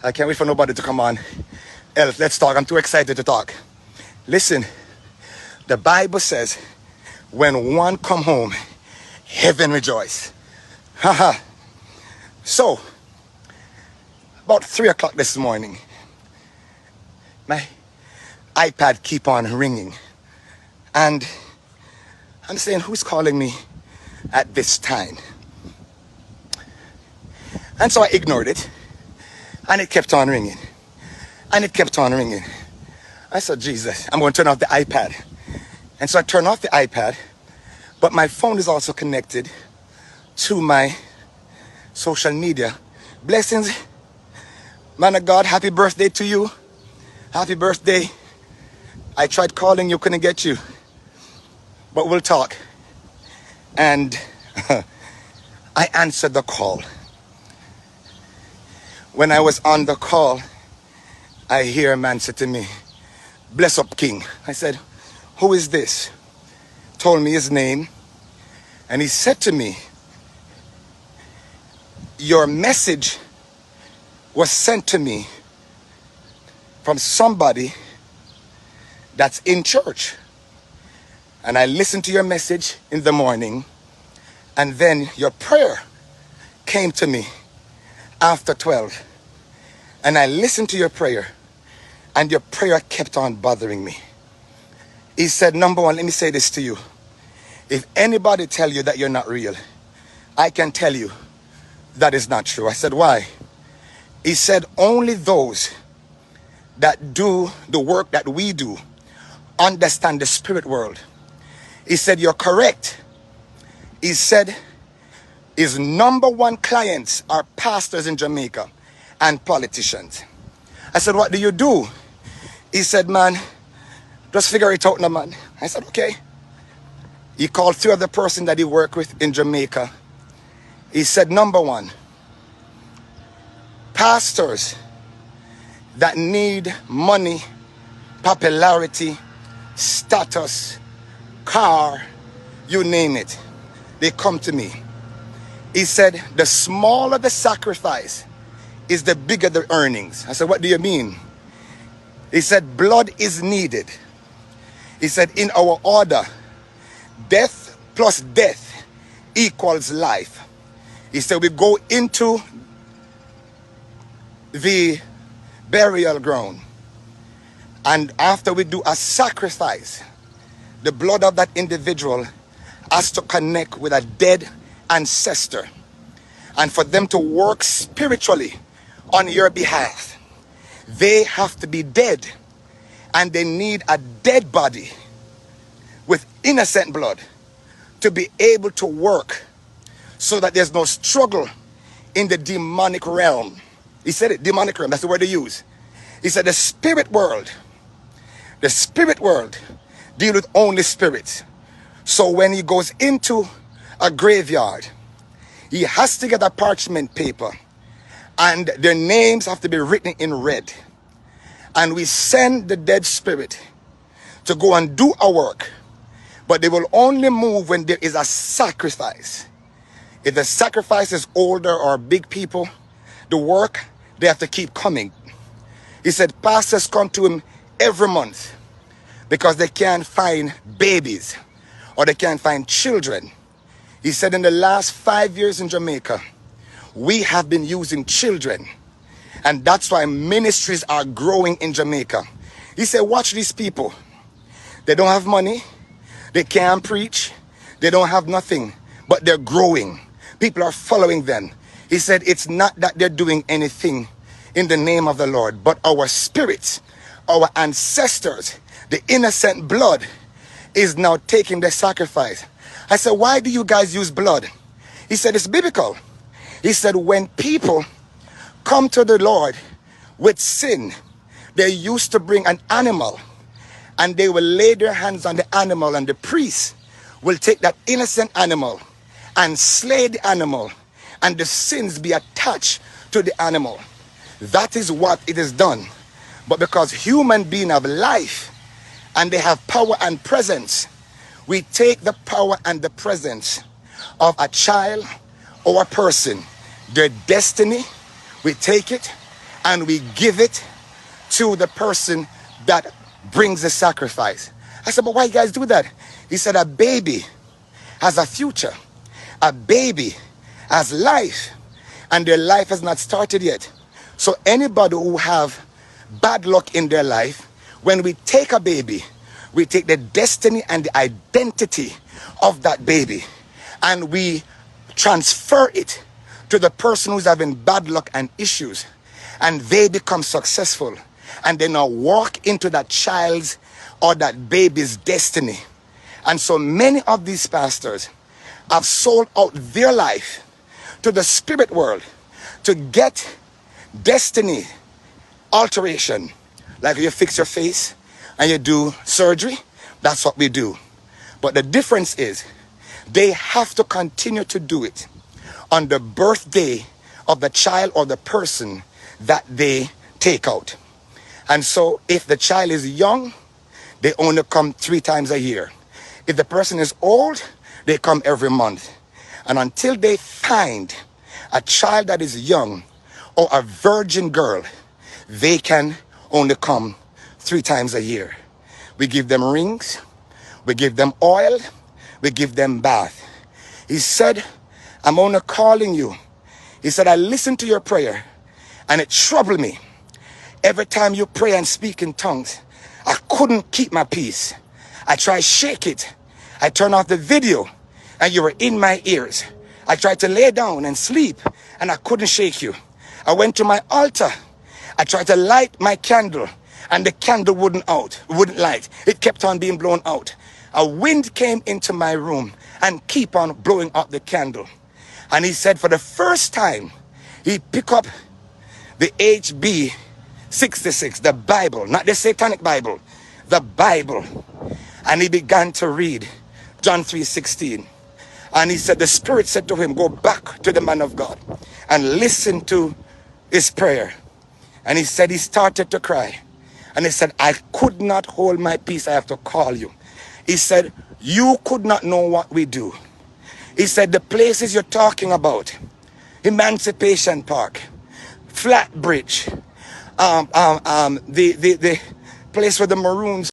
I can't wait for nobody to come on. Else, let's talk. I'm too excited to talk. Listen, the Bible says, when one come home, heaven rejoice. Haha. So, about 3 o'clock this morning, my iPad keep on ringing. And I'm saying, who's calling me at this time? And so I ignored it. And it kept on ringing. And it kept on ringing. I said, Jesus, I'm going to turn off the iPad. And so I turned off the iPad. But my phone is also connected to my social media. Blessings, man of God, happy birthday to you. Happy birthday. I tried calling you, couldn't get you. But we'll talk. And I answered the call. When I was on the call, I hear a man say to me, bless up King. I said, who is this? Told me his name. And he said to me, your message was sent to me from somebody that's in church. And I listened to your message in the morning. And then your prayer came to me after 12. And I listened to your prayer. And your prayer kept on bothering me. He said, number one, let me say this to you. If anybody tell you that you're not real, I can tell you that is not true. I said, why? He said, only those that do the work that we do understand the spirit world. He said, you're correct. He said, his number one clients are pastors in Jamaica and politicians. I said, what do you do? He said, man, just figure it out now, man. I said, okay. He called 3 other persons that he worked with in Jamaica. He said, number one, pastors that need money, popularity, status, car, you name it, they come to me. He said, the smaller the sacrifice is the bigger the earnings. I said, what do you mean? He said, blood is needed. He said, in our order, death plus death equals life. He said, we go into the burial ground. And after we do a sacrifice, the blood of that individual has to connect with a dead ancestor. And for them to work spiritually on your behalf, they have to be dead. And they need a dead body with innocent blood to be able to work so that there's no struggle in the demonic realm. He said it, demonic realm, that's the word they use. He said the spirit world deal with only spirits. So when he goes into a graveyard, he has to get a parchment paper and their names have to be written in red. And we send the dead spirit to go and do our work. But they will only move when there is a sacrifice. If the sacrifice is older or big people, the work, they have to keep coming. He said pastors come to him every month because they can't find babies or they can't find children. He said in the last 5 years in Jamaica, we have been using children. And that's why ministries are growing in Jamaica. He said, watch these people. They don't have money. They can't preach. They don't have nothing. But they're growing. People are following them. He said, it's not that they're doing anything in the name of the Lord, but our spirits, our ancestors, the innocent blood is now taking the sacrifice. I said, why do you guys use blood? He said, it's biblical. He said, when people come to the Lord with sin, they used to bring an animal and they will lay their hands on the animal and the priest will take that innocent animal and slay the animal and the sins be attached to the animal. That is what it is done. But because human beings have life and they have power and presence, we take the power and the presence of a child or a person, their destiny, we take it and we give it to the person that brings the sacrifice. I said, but why you guys do that? He said, a baby has a future. A baby has life, and their life has not started yet. So anybody who have bad luck in their life, when we take a baby, we take the destiny and the identity of that baby, and we transfer it to the person who's having bad luck and issues, and they become successful, and they now walk into that child's or that baby's destiny. And so many of these pastors have sold out their life to the spirit world to get destiny alteration. Like you fix your face and you do surgery, that's what we do. But the difference is they have to continue to do it on the birthday of the child or the person that they take out. And so if the child is young, they only come 3 times a year. If the person is old, they come every month. And until they find a child that is young or a virgin girl, they can only come 3 times a year. We give them rings, we give them oil, we give them bath. He said, I'm only calling you. He said, I listened to your prayer and it troubled me. Every time you pray and speak in tongues, I couldn't keep my peace. I tried to shake it. I turned off the video and you were in my ears. I tried to lay down and sleep and I couldn't shake you. I went to my altar. I tried to light my candle and the candle wouldn't light. It kept on being blown out. A wind came into my room and keep on blowing out the candle. And he said for the first time, he picked up the HB 66, the Bible, not the Satanic Bible, the Bible. And he began to read John 3:16. And he said, the Spirit said to him, go back to the man of God and listen to his prayer. And he said he started to cry. And he said, I could not hold my peace. I have to call you. He said, you could not know what we do. He said, the places you're talking about, Emancipation Park, Flatbridge, the place where the Maroons